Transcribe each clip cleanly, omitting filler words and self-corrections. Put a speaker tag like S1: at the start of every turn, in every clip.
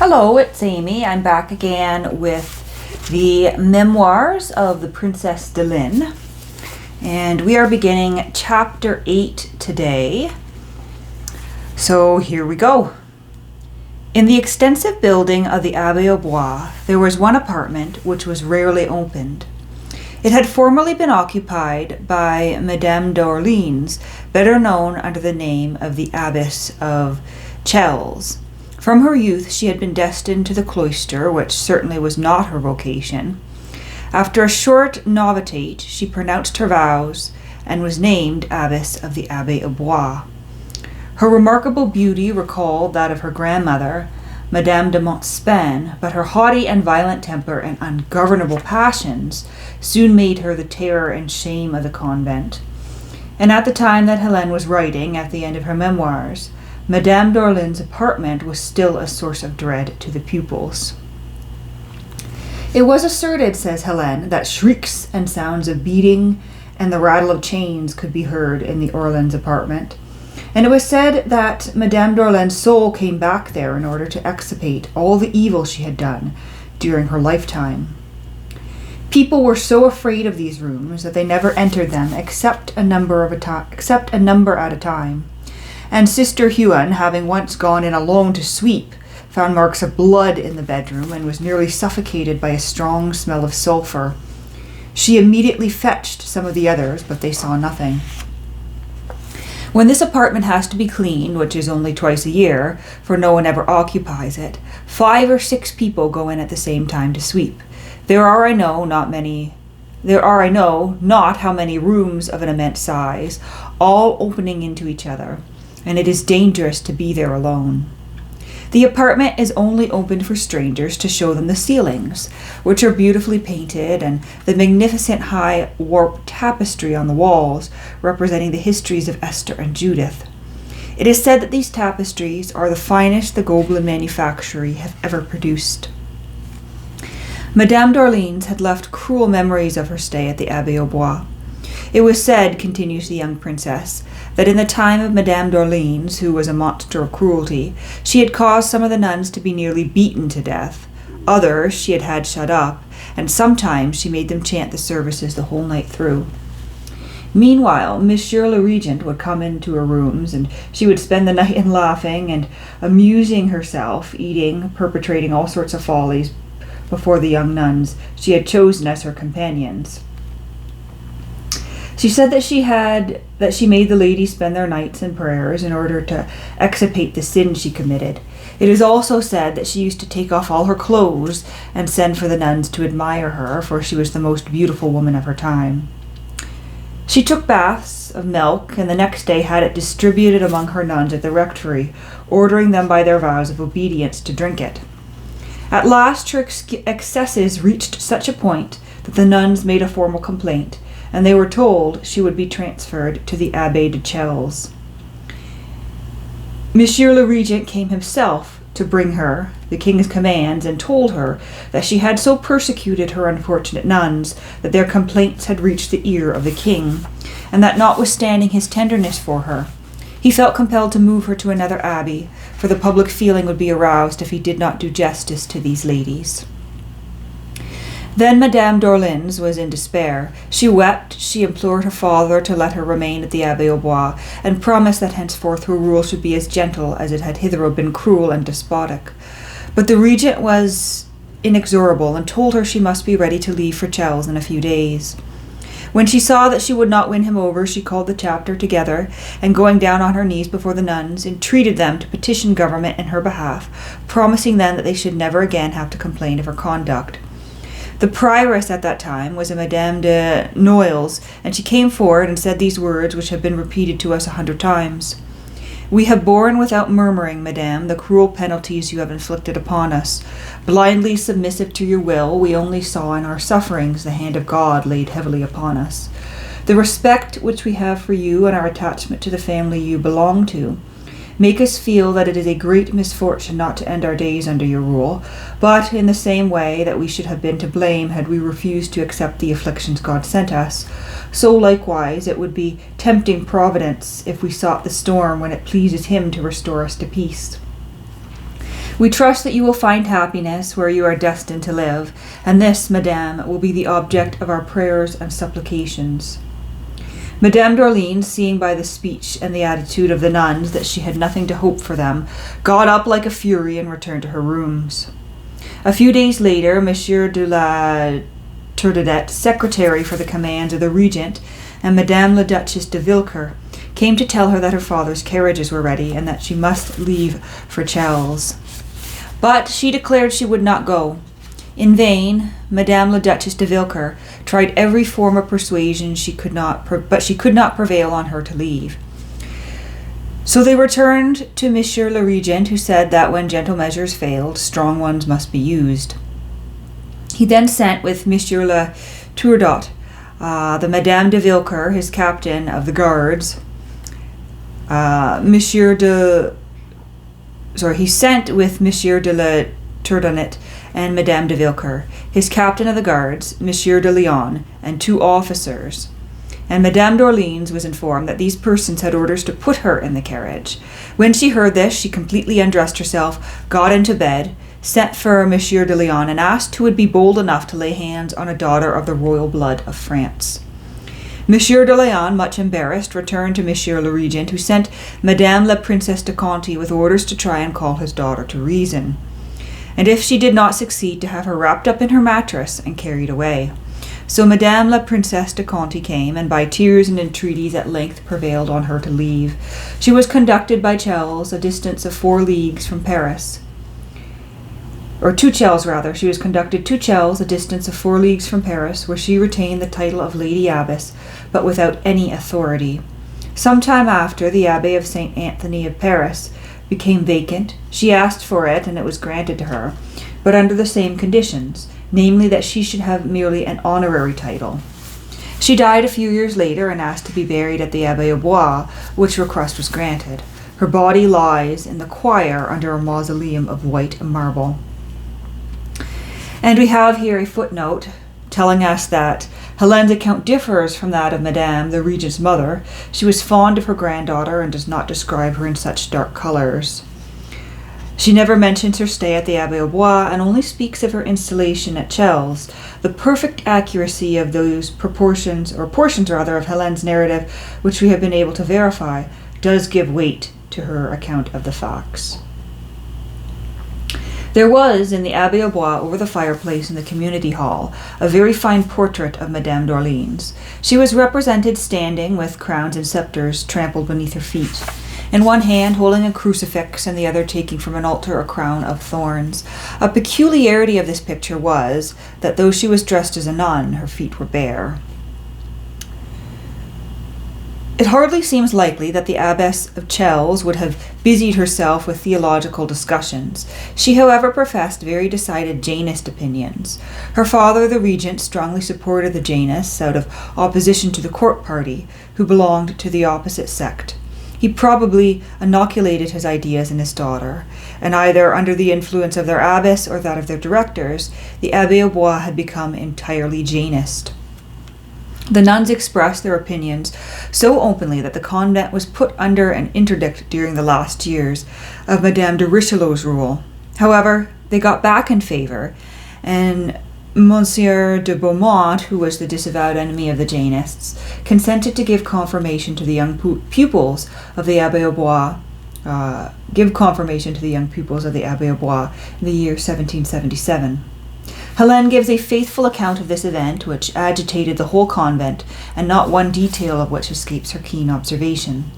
S1: Hello, it's Amy. I'm back again with the Memoirs of the Princesse de Ligne. And we are beginning chapter 8 today. So here we go. In the extensive building of the Abbaye-Aux-Bois, there was one apartment which was rarely opened. It had formerly been occupied by Madame d'Orleans, better known under the name of the Abbess of Chelles. From her youth she had been destined to the cloister, which certainly was not her vocation. After a short novitiate, she pronounced her vows and was named Abbess of the Abbaye-Aux-Bois. Her remarkable beauty recalled that of her grandmother, Madame de Montespan, but her haughty and violent temper and ungovernable passions soon made her the terror and shame of the convent. And at the time that Helene was writing, at the end of her memoirs, Madame d'Orleans' apartment was still a source of dread to the pupils. It was asserted, says Helene, that shrieks and sounds of beating and the rattle of chains could be heard in the Orleans apartment, and it was said that Madame d'Orleans' soul came back there in order to expiate all the evil she had done during her lifetime. People were so afraid of these rooms that they never entered them except a number at a time. And Sister Huon, having once gone in alone to sweep, found marks of blood in the bedroom and was nearly suffocated by a strong smell of sulphur. She immediately fetched some of the others, but they saw nothing. When this apartment has to be cleaned, which is only twice a year, for no one ever occupies it, 5 or 6 people go in at the same time to sweep. There are, I know, not how many rooms of an immense size, all opening into each other, and it is dangerous to be there alone. The apartment is only opened for strangers to show them the ceilings, which are beautifully painted, and the magnificent high warp tapestry on the walls, representing the histories of Esther and Judith. It is said that these tapestries are the finest the Gobelin manufactory have ever produced. Madame d'Orleans had left cruel memories of her stay at the Abbaye-Aux-Bois. It was said, continues the young princess, that in the time of Madame d'Orleans, who was a monster of cruelty, she had caused some of the nuns to be nearly beaten to death. Others she had had shut up, and sometimes she made them chant the services the whole night through. Meanwhile, Monsieur le Regent would come into her rooms, and she would spend the night in laughing and amusing herself, eating, perpetrating all sorts of follies before the young nuns she had chosen as her companions. She said that she made the ladies spend their nights in prayers in order to expiate the sin she committed. It is also said that she used to take off all her clothes and send for the nuns to admire her, for she was the most beautiful woman of her time. She took baths of milk, and the next day had it distributed among her nuns at the rectory, ordering them by their vows of obedience to drink it. At last her excesses reached such a point that the nuns made a formal complaint, and they were told she would be transferred to the Abbaye de Chelles. Monsieur le Regent came himself to bring her the king's commands, and told her that she had so persecuted her unfortunate nuns that their complaints had reached the ear of the king, and that notwithstanding his tenderness for her, he felt compelled to move her to another abbey, for the public feeling would be aroused if he did not do justice to these ladies. Then Madame d'Orleans was in despair. She wept, she implored her father to let her remain at the Abbaye-Aux-Bois, and promised that henceforth her rule should be as gentle as it had hitherto been cruel and despotic. But the regent was inexorable, and told her she must be ready to leave for Chelles in a few days. When she saw that she would not win him over, she called the chapter together, and going down on her knees before the nuns, entreated them to petition government in her behalf, promising them that they should never again have to complain of her conduct. The prioress at that time was a Madame de Noailles, and she came forward and said these words, which have been repeated to us 100 times. "We have borne without murmuring, Madame, the cruel penalties you have inflicted upon us. Blindly submissive to your will, we only saw in our sufferings the hand of God laid heavily upon us. The respect which we have for you and our attachment to the family you belong to make us feel that it is a great misfortune not to end our days under your rule, but in the same way that we should have been to blame had we refused to accept the afflictions God sent us, so likewise it would be tempting Providence if we sought the storm when it pleases him to restore us to peace. We trust that you will find happiness where you are destined to live, and this, Madame, will be the object of our prayers and supplications." Madame d'Orleans, seeing by the speech and the attitude of the nuns that she had nothing to hope for them, got up like a fury and returned to her rooms. A few days later, Monsieur de la Tourdet, secretary for the commands of the regent, and Madame la Duchesse de Villequier came to tell her that her father's carriages were ready and that she must leave for Chelles. But she declared she would not go. In vain, Madame la Duchesse de Villequier tried every form of persuasion, but she could not prevail on her to leave. So they returned to Monsieur le Regent, who said that when gentle measures failed, strong ones must be used. He then sent with Monsieur le Tourdet, the Madame de Villequier, his captain of the guards, he sent with Monsieur de la Tourdet and Madame de Villequier, his captain of the guards, Monsieur de Lyon, and 2 officers. And Madame d'Orleans was informed that these persons had orders to put her in the carriage. When she heard this, she completely undressed herself, got into bed, sent for Monsieur de Lyon, and asked who would be bold enough to lay hands on a daughter of the royal blood of France. Monsieur de Lyon, much embarrassed, returned to Monsieur le Regent, who sent Madame la Princesse de Conti with orders to try and call his daughter to reason, and if she did not succeed, to have her wrapped up in her mattress and carried away. So Madame la Princesse de Conti came, and by tears and entreaties at length prevailed on her to leave. She was conducted by Chelles, a distance of 4 leagues from Paris. Or to Chelles, rather. She was conducted to Chelles, a distance of 4 leagues from Paris, where she retained the title of Lady Abbess, but without any authority. Some time after, the Abbey of St. Anthony of Paris became vacant. She asked for it, and it was granted to her, but under the same conditions, namely that she should have merely an honorary title. She died a few years later and asked to be buried at the Abbaye-Aux-Bois, which request was granted. Her body lies in the choir under a mausoleum of white marble. And we have here a footnote telling us that Helene's account differs from that of Madame, the Regent's mother. She was fond of her granddaughter and does not describe her in such dark colors. She never mentions her stay at the Abbaye-Aux-Bois and only speaks of her installation at Chelles. The perfect accuracy of those portions of Helene's narrative, which we have been able to verify, does give weight to her account of the facts. There was, in the Abbaye-Aux-Bois, over the fireplace in the community hall, a very fine portrait of Madame d'Orleans. She was represented standing with crowns and scepters trampled beneath her feet, in one hand holding a crucifix and the other taking from an altar a crown of thorns. A peculiarity of this picture was that though she was dressed as a nun, her feet were bare. It hardly seems likely that the Abbess of Chelles would have busied herself with theological discussions. She, however, professed very decided Janist opinions. Her father, the regent, strongly supported the Janists out of opposition to the court party, who belonged to the opposite sect. He probably inoculated his ideas in his daughter, and either under the influence of their abbess or that of their directors, the Abbaye-Aux-Bois had become entirely Janist. The nuns expressed their opinions so openly that the convent was put under an interdict during the last years of Madame de Richelieu's rule. However, they got back in favor, and Monsieur de Beaumont, who was the disavowed enemy of the Janists, consented to give confirmation to the young pupils of the Abbaye-Aux-Bois in the year 1777. Helene gives a faithful account of this event, which agitated the whole convent, and not one detail of which escapes her keen observation.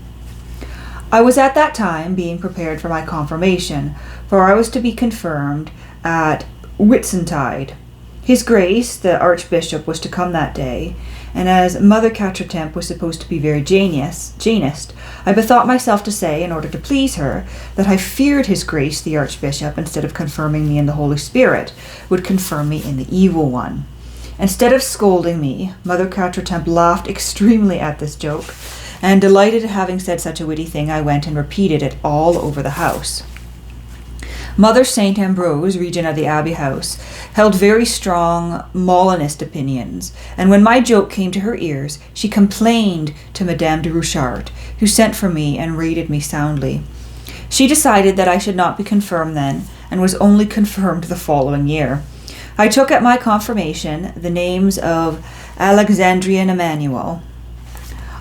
S1: "I was at that time being prepared for my confirmation, for I was to be confirmed at Whitsuntide. His Grace, the Archbishop, was to come that day, and as Mother Quatretemps was supposed to be very Janist, I bethought myself to say, in order to please her, that I feared His Grace the Archbishop, instead of confirming me in the Holy Spirit, would confirm me in the Evil One. Instead of scolding me, Mother Quatretemps laughed extremely at this joke, and delighted at having said such a witty thing, I went and repeated it all over the house. Mother St. Ambrose, regent of the Abbey House, held very strong Molinist opinions, and when my joke came to her ears, she complained to Madame de Rouchard, who sent for me and rated me soundly. She decided that I should not be confirmed then, and was only confirmed the following year. I took at my confirmation the names of Alexandria and Emmanuel.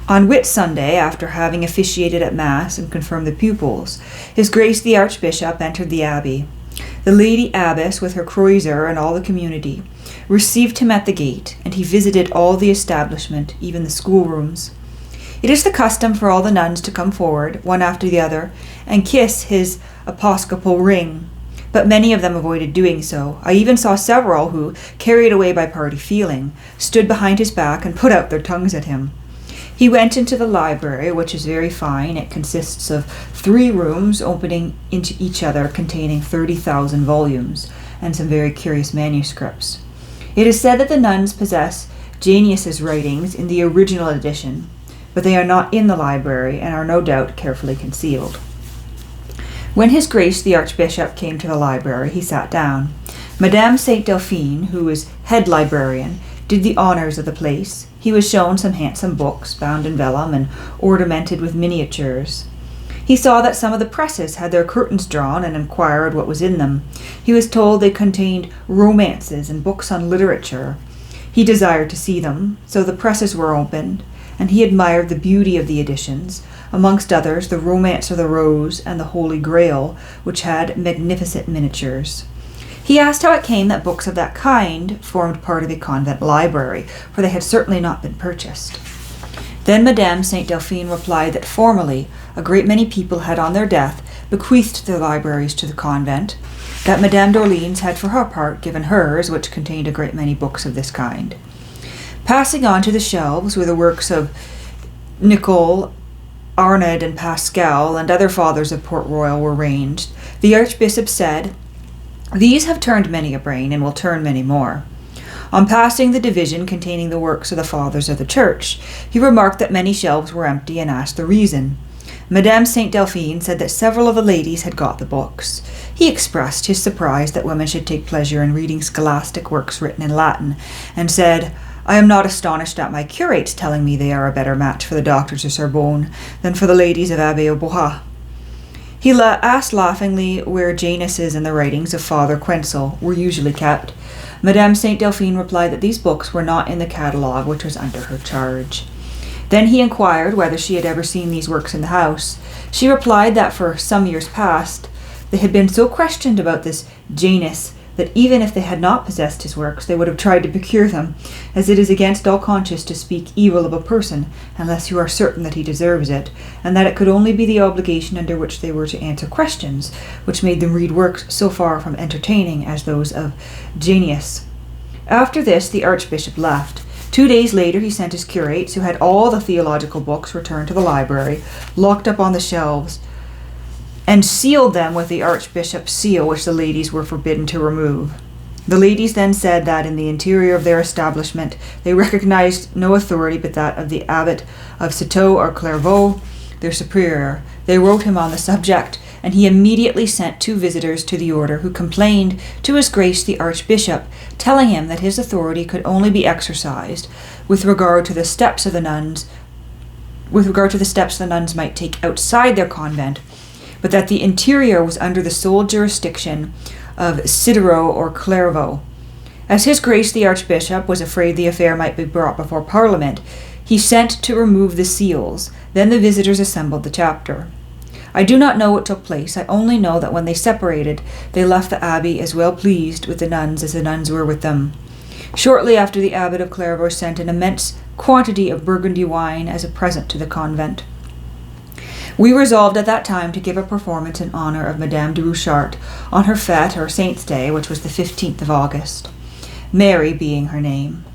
S1: On Whit Sunday, after having officiated at Mass and confirmed the pupils, His Grace the Archbishop entered the abbey. The Lady Abbess, with her croiser and all the community, received him at the gate, and he visited all the establishment, even the schoolrooms. It is the custom for all the nuns to come forward, one after the other, and kiss his episcopal ring, but many of them avoided doing so. I even saw several who, carried away by party feeling, stood behind his back and put out their tongues at him. He went into the library, which is very fine. It consists of 3 rooms opening into each other, containing 30,000 volumes and some very curious manuscripts. It is said that the nuns possess Janius's writings in the original edition, but they are not in the library and are no doubt carefully concealed. When His Grace the Archbishop came to the library, he sat down. Madame Saint Delphine, who was head librarian, did the honours of the place. He was shown some handsome books, bound in vellum and ornamented with miniatures. He saw that some of the presses had their curtains drawn and inquired what was in them. He was told they contained romances and books on literature. He desired to see them, so the presses were opened, and he admired the beauty of the editions, amongst others the Romance of the Rose and the Holy Grail, which had magnificent miniatures. He asked how it came that books of that kind formed part of a convent library, for they had certainly not been purchased. Then Madame Saint Delphine replied that formerly a great many people had on their death bequeathed their libraries to the convent, that Madame d'Orleans had for her part given hers, which contained a great many books of this kind. Passing on to the shelves where the works of Nicole, Arnaud, and Pascal, and other fathers of Port Royal were ranged, the Archbishop said, "These have turned many a brain, and will turn many more." On passing the division containing the works of the Fathers of the Church, he remarked that many shelves were empty and asked the reason. Madame Saint Delphine said that several of the ladies had got the books. He expressed his surprise that women should take pleasure in reading scholastic works written in Latin, and said, "I am not astonished at my curates telling me they are a better match for the doctors of Sorbonne than for the ladies of Abbaye-Aux-Bois." He asked laughingly where Janus's and the writings of Father Quencel were usually kept. Madame Saint Delphine replied that these books were not in the catalogue which was under her charge. Then he inquired whether she had ever seen these works in the house. She replied that for some years past they had been so questioned about this Janus that even if they had not possessed his works, they would have tried to procure them, as it is against all conscience to speak evil of a person unless you are certain that he deserves it, and that it could only be the obligation under which they were to answer questions, which made them read works so far from entertaining as those of Janus. After this, the Archbishop left. 2 days later, he sent his curates, who had all the theological books, returned to the library, locked up on the shelves, and sealed them with the Archbishop's seal, which the ladies were forbidden to remove. The ladies then said that in the interior of their establishment they recognized no authority but that of the abbot of Citeaux or Clairvaux, their superior. They wrote him on the subject, and he immediately sent 2 visitors to the order, who complained to His Grace the Archbishop, telling him that his authority could only be exercised with regard to the steps the nuns might take outside their convent, but that the interior was under the sole jurisdiction of Citeaux or Clairvaux. As His Grace the Archbishop was afraid the affair might be brought before Parliament, he sent to remove the seals. Then the visitors assembled the chapter. I do not know what took place. I only know that when they separated, they left the abbey as well pleased with the nuns as the nuns were with them. Shortly after, the abbot of Clairvaux sent an immense quantity of Burgundy wine as a present to the convent. We resolved at that time to give a performance in honour of Madame de Bouchart on her fête or Saint's Day, which was the 15th of August, Mary being her name.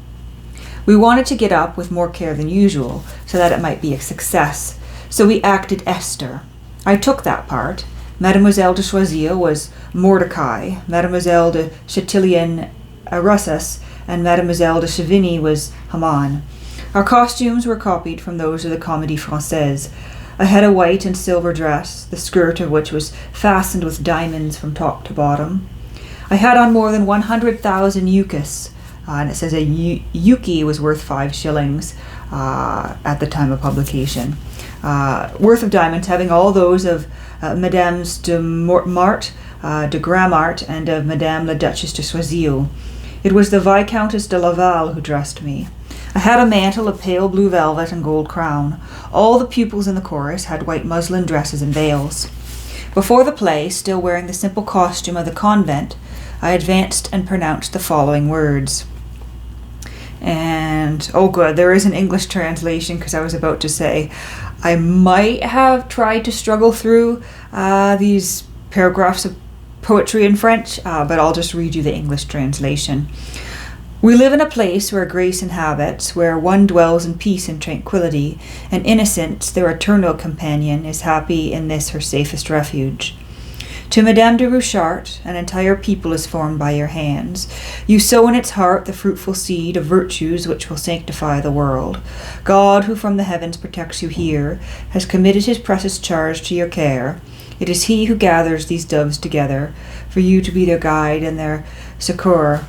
S1: We wanted to get up with more care than usual, so that it might be a success, so we acted Esther. I took that part. Mademoiselle de Choiseul was Mordecai, Mademoiselle de Chatillon Russus, and Mademoiselle de Chavigny was Haman. Our costumes were copied from those of the Comédie Française. I had a white and silver dress, the skirt of which was fastened with diamonds from top to bottom. I had on more than 100,000 ukis, and it says a yuki was worth 5 shillings at the time of publication. Worth of diamonds, having all those of Madames de Mortemart, de Gramart and of Madame la Duchesse de Choiseul. It was the Viscountess de Laval who dressed me. I had a mantle of pale blue velvet and gold crown. All the pupils in the chorus had white muslin dresses and veils. Before the play, still wearing the simple costume of the convent, I advanced and pronounced the following words. And, oh good, there is an English translation, because I was about to say I might have tried to struggle through these paragraphs of poetry in French, but I'll just read you the English translation. We live in a place where grace inhabits, where one dwells in peace and tranquility, and innocence, their eternal companion, is happy in this her safest refuge. To Madame de Rouchart, an entire people is formed by your hands. You sow in its heart the fruitful seed of virtues which will sanctify the world. God, who from the heavens protects you here, has committed his precious charge to your care. It is he who gathers these doves together, for you to be their guide and their succour.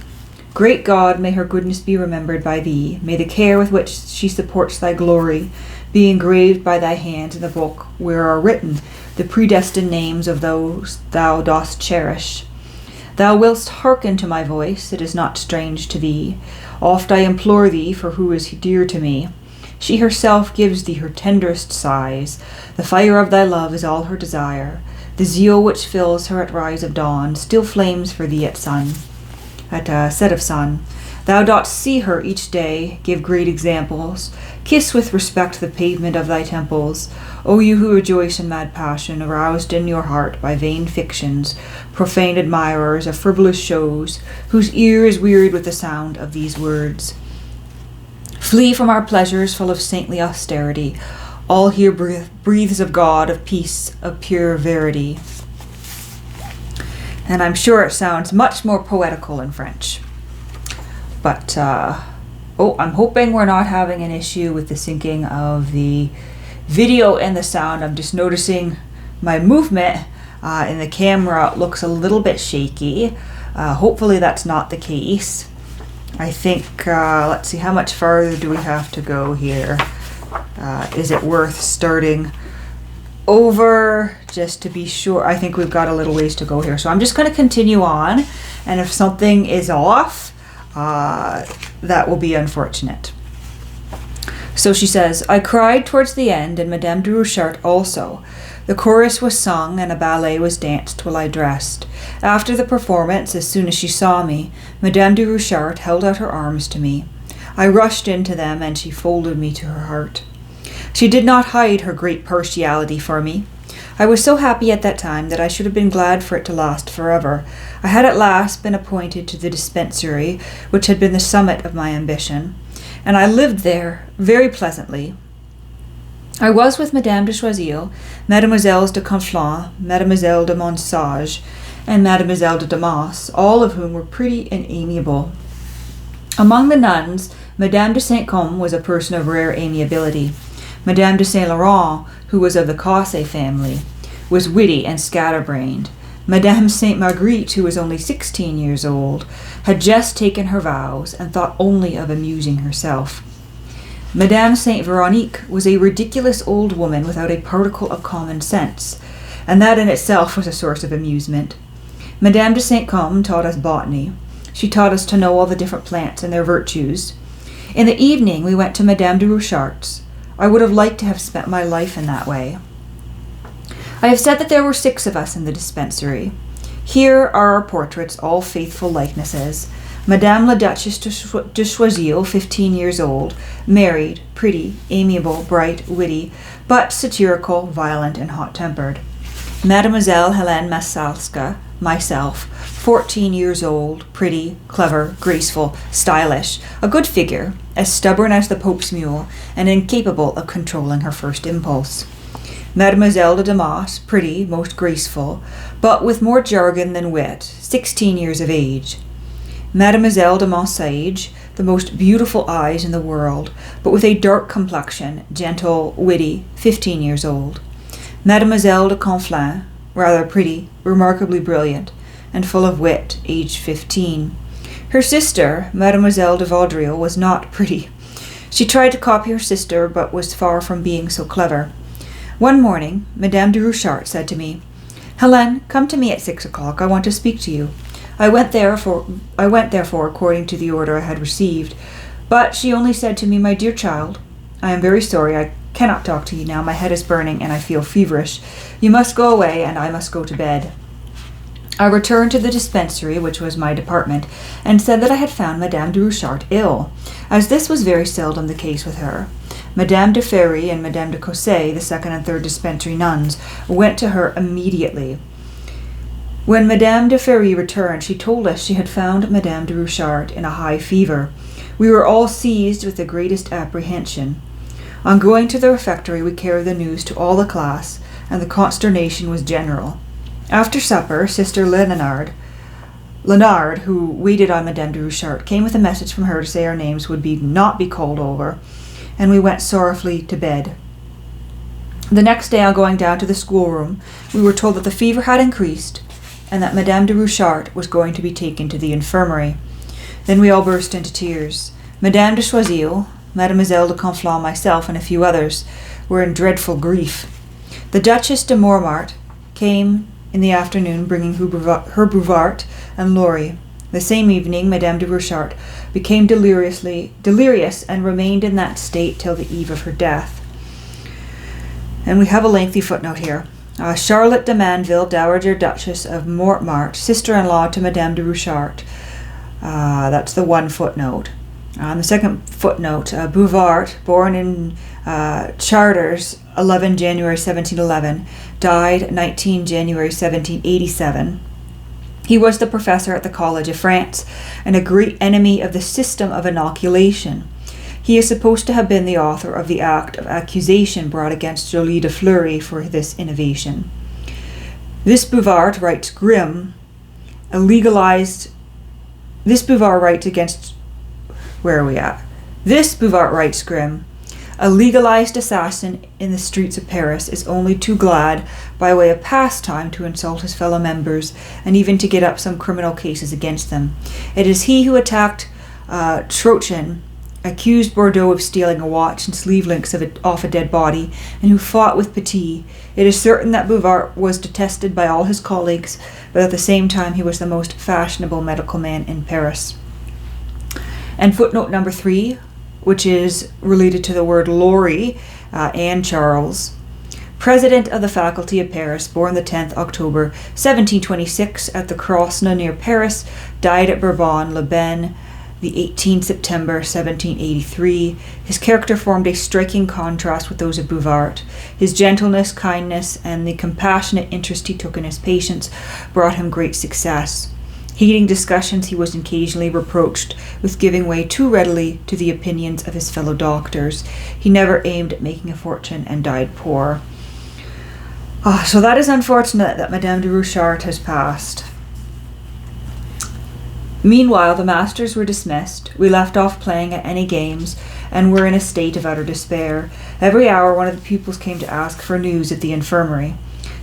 S1: Great God, may her goodness be remembered by thee. May the care with which she supports thy glory be engraved by thy hand in the book where are written the predestined names of those thou dost cherish. Thou willst hearken to my voice, it is not strange to thee. Oft I implore thee, for who is dear to me? She herself gives thee her tenderest sighs. The fire of thy love is all her desire. The zeal which fills her at rise of dawn still flames for thee at set of sun. Thou dost see her each day, give great examples. Kiss with respect the pavement of thy temples. O you who rejoice in mad passion, aroused in your heart by vain fictions, profane admirers of frivolous shows, whose ear is wearied with the sound of these words. Flee from our pleasures full of saintly austerity. All here breathes of God, of peace, of pure verity. And I'm sure it sounds much more poetical in French. But, I'm hoping we're not having an issue with the syncing of the video and the sound. I'm just noticing my movement in the camera looks a little bit shaky. Hopefully that's not the case. I think, let's see, how much farther do we have to go here? Is it worth starting over just to be sure? I think we've got a little ways to go here. So I'm just going to continue on. And if something is off, that will be unfortunate. So she says, I cried towards the end, and Madame de Rouchart also. The chorus was sung, and a ballet was danced while I dressed. After the performance, as soon as she saw me, Madame de Rouchart held out her arms to me. I rushed into them, and she folded me to her heart. She did not hide her great partiality for me. I was so happy at that time that I should have been glad for it to last forever. I had at last been appointed to the dispensary, which had been the summit of my ambition, and I lived there very pleasantly. I was with Madame de Choiseul, Mademoiselles de Conflans, Mademoiselle de Monsage, and Mademoiselle de Damas, all of whom were pretty and amiable. Among the nuns, Madame de Saint-Côme was a person of rare amiability. Madame de Saint-Laurent, who was of the Cossé family, was witty and scatterbrained. Madame Sainte-Marguerite, who was only 16 years old, had just taken her vows and thought only of amusing herself. Madame Sainte-Veronique was a ridiculous old woman without a particle of common sense, and that in itself was a source of amusement. Madame de Saint-Côme taught us botany. She taught us to know all the different plants and their virtues. In the evening we went to Madame de Rouchart's. I would have liked to have spent my life in that way. I have said that there were 6 of us in the dispensary. Here are our portraits, all faithful likenesses. Madame la Duchesse de Choiseul, 15 years old, married, pretty, amiable, bright, witty, but satirical, violent, and hot-tempered. Mademoiselle Helene Masalska, myself, 14 years old, pretty, clever, graceful, stylish, a good figure, as stubborn as the Pope's mule, and incapable of controlling her first impulse. Mademoiselle de Damas, pretty, most graceful, but with more jargon than wit, 16 years of age. Mademoiselle de Monsage, the most beautiful eyes in the world, but with a dark complexion, gentle, witty, 15 years old. Mademoiselle de Conflans, rather pretty, remarkably brilliant, and full of wit, aged 15. Her sister, Mademoiselle de Vaudreuil, was not pretty. She tried to copy her sister, but was far from being so clever. One morning, Madame de Rouchart said to me, Helene, come to me at 6 o'clock. I want to speak to you. I went therefore according to the order I had received. But she only said to me, My dear child, I am very sorry. I cannot talk to you now. My head is burning and I feel feverish. You must go away and I must go to bed. I returned to the dispensary, which was my department, and said that I had found Madame de Rouchart ill, as this was very seldom the case with her. Madame de Ferry and Madame de Cossé, the second and third dispensary nuns, went to her immediately. When Madame de Ferry returned, she told us she had found Madame de Rouchart in a high fever. We were all seized with the greatest apprehension. On going to the refectory, we carried the news to all the class, and the consternation was general. After supper, Sister Léonard, who waited on Madame de Rouchart, came with a message from her to say our names would not be called over, and we went sorrowfully to bed. The next day, on going down to the schoolroom, we were told that the fever had increased, and that Madame de Rouchart was going to be taken to the infirmary. Then we all burst into tears. Madame de Choiseul, Mademoiselle de Conflans, myself, and a few others were in dreadful grief. The Duchess de Mortemart came in the afternoon, bringing her Bouvart and Laurie. The same evening, Madame de Rouchart became delirious and remained in that state till the eve of her death. And we have a lengthy footnote here. Charlotte de Manville, Dowager Duchess of Mortemart, sister-in-law to Madame de Rouchart. That's the one footnote. On the second footnote, Bouvart, born in Chartres, 11 January 1711, died 19 January 1787. He was the professor at the College of France and a great enemy of the system of inoculation. He is supposed to have been the author of the act of accusation brought against Joly de Fleury for this innovation. This Bouvart, writes Grimm, a legalized assassin in the streets of Paris is only too glad, by way of pastime, to insult his fellow members, and even to get up some criminal cases against them. It is he who attacked Trochin, accused Bordeaux of stealing a watch and sleeve links off a dead body, and who fought with Petit. It is certain that Bouvart was detested by all his colleagues, but at the same time he was the most fashionable medical man in Paris. And footnote number 3, which is related to the word Laurie, Anne Charles, president of the faculty of Paris, born the 10th October 1726 at the Krosna near Paris, died at Bourbon-le-Bain the 18th September 1783. His character formed a striking contrast with those of Bouvart. His gentleness, kindness, and the compassionate interest he took in his patients brought him great success. Heating discussions, he was occasionally reproached with giving way too readily to the opinions of his fellow doctors. He never aimed at making a fortune and died poor. So that is unfortunate that Madame de Rouchart has passed. Meanwhile, the masters were dismissed. We left off playing at any games and were in a state of utter despair. Every hour one of the pupils came to ask for news at the infirmary.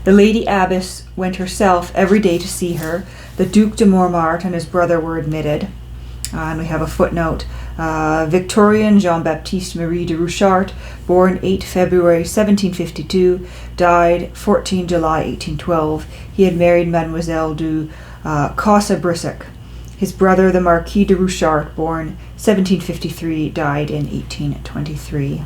S1: The Lady Abbess went herself every day to see her. The Duc de Mortemart and his brother were admitted. And we have a footnote. Victorien Jean-Baptiste Marie de Rouchart, born 8 February 1752, died 14 July 1812. He had married Mademoiselle du Cossa-Brissac. His brother, the Marquis de Rouchart, born 1753, died in 1823.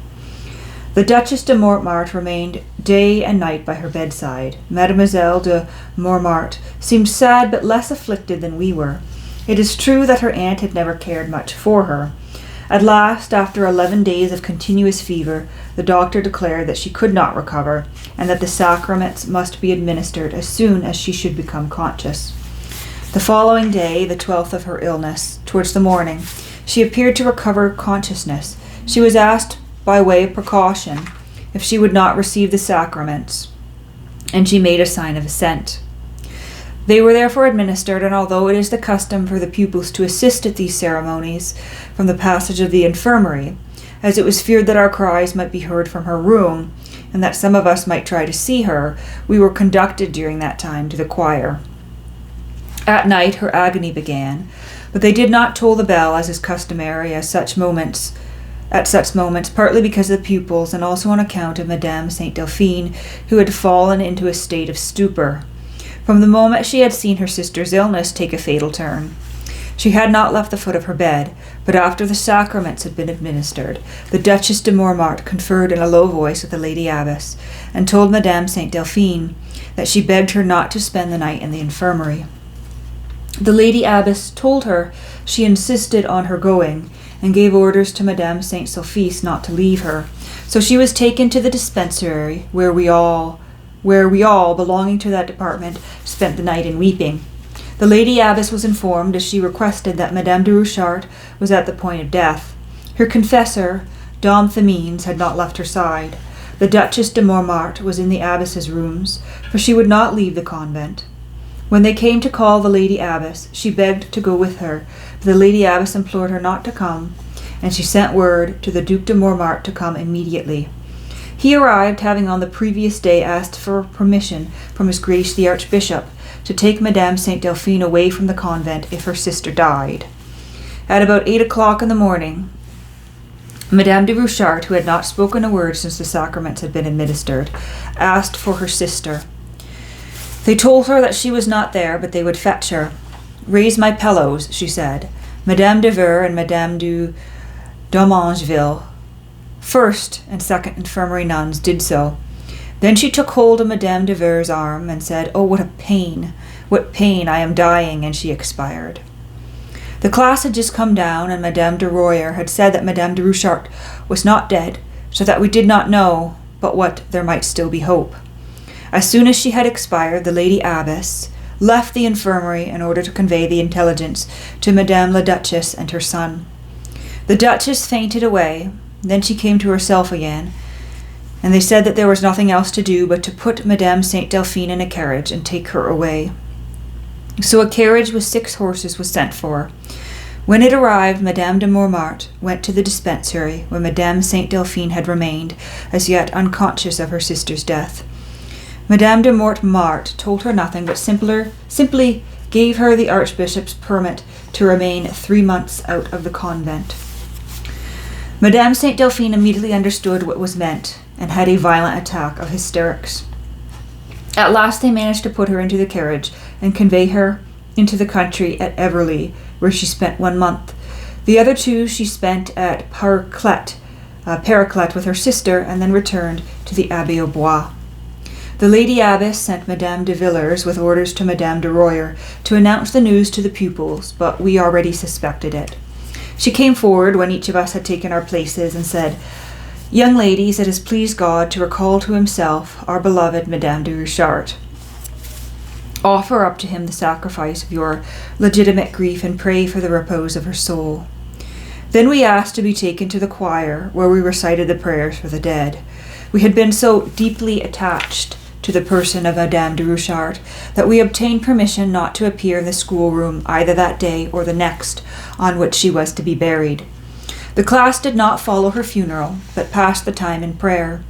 S1: The Duchess de Mortemart remained day and night by her bedside. Mademoiselle de Mortemart seemed sad but less afflicted than we were. It is true that her aunt had never cared much for her. At last, after 11 days of continuous fever, the doctor declared that she could not recover, and that the sacraments must be administered as soon as she should become conscious. The following day, the 12th of her illness, towards the morning, she appeared to recover consciousness. She was asked, by way of precaution, if she would not receive the sacraments, and she made a sign of assent. They were therefore administered, and although it is the custom for the pupils to assist at these ceremonies from the passage of the infirmary, as it was feared that our cries might be heard from her room, and that some of us might try to see her, we were conducted during that time to the choir. At night her agony began, but they did not toll the bell as is customary at such moments, partly because of the pupils and also on account of Madame Saint Delphine, who had fallen into a state of stupor. from the moment she had seen her sister's illness take a fatal turn. She had not left the foot of her bed, but after the sacraments had been administered, the Duchess de Mortemart conferred in a low voice with the Lady Abbess, and told Madame Saint Delphine that she begged her not to spend the night in the infirmary. The Lady Abbess told her she insisted on her going, and gave orders to Madame Saint Sulpice not to leave her, so she was taken to the dispensary, where we all, belonging to that department, spent the night in weeping. The Lady Abbess was informed, as she requested, that Madame de Rouchart was at the point of death. Her confessor, Dom Thamines, had not left her side. The Duchess de Mortemart was in the abbess's rooms, for she would not leave the convent. When they came to call the Lady Abbess, she begged to go with her, but the Lady Abbess implored her not to come, and she sent word to the Duc de Mortemart to come immediately. He arrived, having on the previous day asked for permission from His Grace the Archbishop to take Madame Saint Delphine away from the convent if her sister died. At about 8 o'clock in the morning, Madame de Rouchart, who had not spoken a word since the sacraments had been administered, asked for her sister. They told her that she was not there, but they would fetch her. "Raise my pillows," she said. Madame de Ver and Madame du Domangeville, first and second infirmary nuns, did so. Then she took hold of Madame de Ver's arm and said, "Oh, what a pain! What pain! I am dying," and she expired. The class had just come down, and Madame de Royer had said that Madame de Rouchart was not dead, so that we did not know but what there might still be hope. As soon as she had expired, the Lady Abbess left the infirmary in order to convey the intelligence to Madame la Duchess and her son. The Duchess fainted away, then she came to herself again, and they said that there was nothing else to do but to put Madame Saint Delphine in a carriage and take her away. So a carriage with 6 horses was sent for. When it arrived, Madame de Mortemart went to the dispensary, where Madame Saint Delphine had remained, as yet unconscious of her sister's death. Madame de Mortemart told her nothing, but simply gave her the Archbishop's permit to remain 3 months out of the convent. Madame Saint Delphine immediately understood what was meant, and had a violent attack of hysterics. At last they managed to put her into the carriage and convey her into the country at Everly, where she spent 1 month. The other 2 she spent at Paraclet with her sister, and then returned to the Abbaye-Aux-Bois. The Lady Abbess sent Madame de Villers with orders to Madame de Royer to announce the news to the pupils, but we already suspected it. She came forward when each of us had taken our places and said, "Young ladies, it has pleased God to recall to himself our beloved Madame de Rouchart. Offer up to him the sacrifice of your legitimate grief and pray for the repose of her soul." Then we asked to be taken to the choir, where we recited the prayers for the dead. We had been so deeply attached to the person of Madame de Rouchart that we obtained permission not to appear in the schoolroom either that day or the next on which she was to be buried. The class did not follow her funeral, but passed the time in prayer.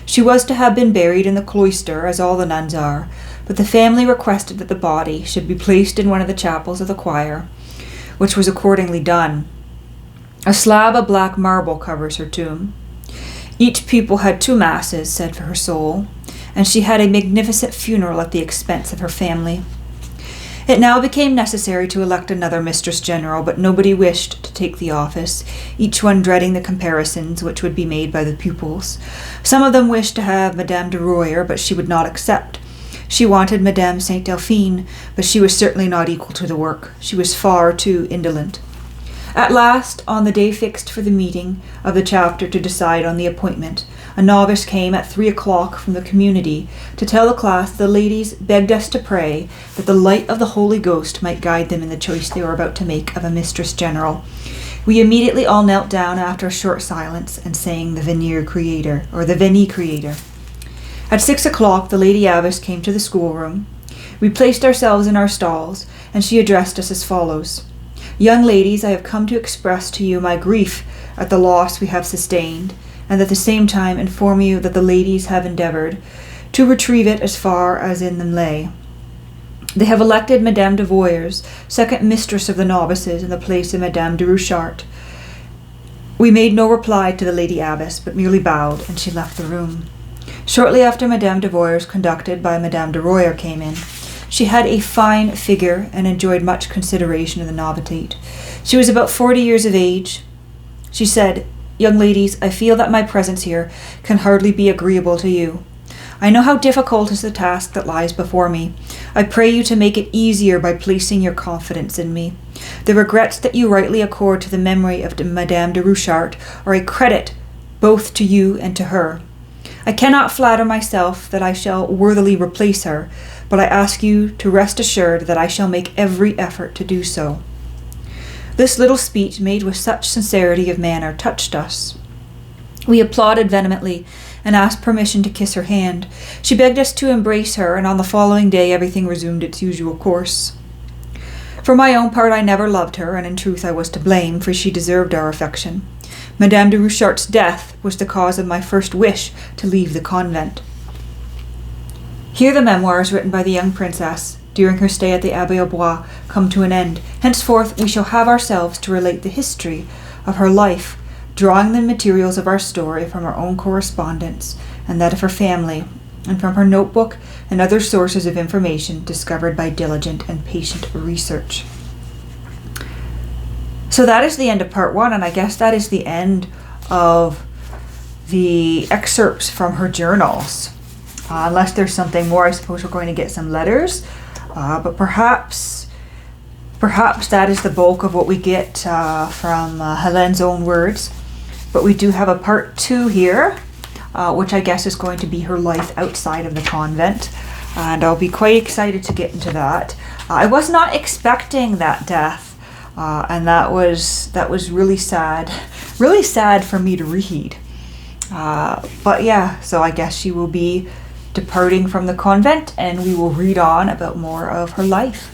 S1: She was to have been buried in the cloister, as all the nuns are, but the family requested that the body should be placed in one of the chapels of the choir, which was accordingly done. A slab of black marble covers her tomb. Each pupil had 2 masses said for her soul, and she had a magnificent funeral at the expense of her family. It now became necessary to elect another Mistress General, but nobody wished to take the office, each one dreading the comparisons which would be made by the pupils. Some of them wished to have Madame de Royer, but she would not accept. She wanted Madame Saint Delphine, but she was certainly not equal to the work. She was far too indolent. At last, on the day fixed for the meeting of the chapter to decide on the appointment, a novice came at 3 o'clock from the community to tell the class the ladies begged us to pray that the light of the Holy Ghost might guide them in the choice they were about to make of a Mistress General. We immediately all knelt down after a short silence and sang the Veni Creator. At 6 o'clock, the Lady Abbess came to the schoolroom. We placed ourselves in our stalls, and she addressed us as follows. "Young ladies, I have come to express to you my grief at the loss we have sustained, and at the same time inform you that the ladies have endeavoured to retrieve it as far as in them lay. They have elected Madame de Voyers, second mistress of the novices, in the place of Madame de Rouchart." We made no reply to the Lady Abbess, but merely bowed, and she left the room. Shortly after, Madame de Voyers, conducted by Madame de Royer, came in. She had a fine figure and enjoyed much consideration in the novitate. She was about 40 years of age. She said, "Young ladies, I feel that my presence here can hardly be agreeable to you. I know how difficult is the task that lies before me. I pray you to make it easier by placing your confidence in me. The regrets that you rightly accord to the memory of Madame de Rouchart are a credit both to you and to her. I cannot flatter myself that I shall worthily replace her, but I ask you to rest assured that I shall make every effort to do so." This little speech, made with such sincerity of manner, touched us. We applauded vehemently and asked permission to kiss her hand. She begged us to embrace her, and on the following day everything resumed its usual course. For my own part, I never loved her, and in truth I was to blame, for she deserved our affection. Madame de Rouchart's death was the cause of my first wish to leave the convent. Here the memoirs written by the young princess during her stay at the Abbaye-Aux-Bois come to an end. Henceforth we shall have ourselves to relate the history of her life, drawing the materials of our story from her own correspondence and that of her family, and from her notebook and other sources of information discovered by diligent and patient research. So that is the end of part 1, and I guess that is the end of the excerpts from her journals. Unless there's something more, I suppose we're going to get some letters, but perhaps that is the bulk of what we get from Helene's own words. But we do have a part 2 here, which I guess is going to be her life outside of the convent, and I'll be quite excited to get into that. I was not expecting that death, and that was really sad for me to read. But yeah, so I guess she will be departing from the convent, and we will read on about more of her life.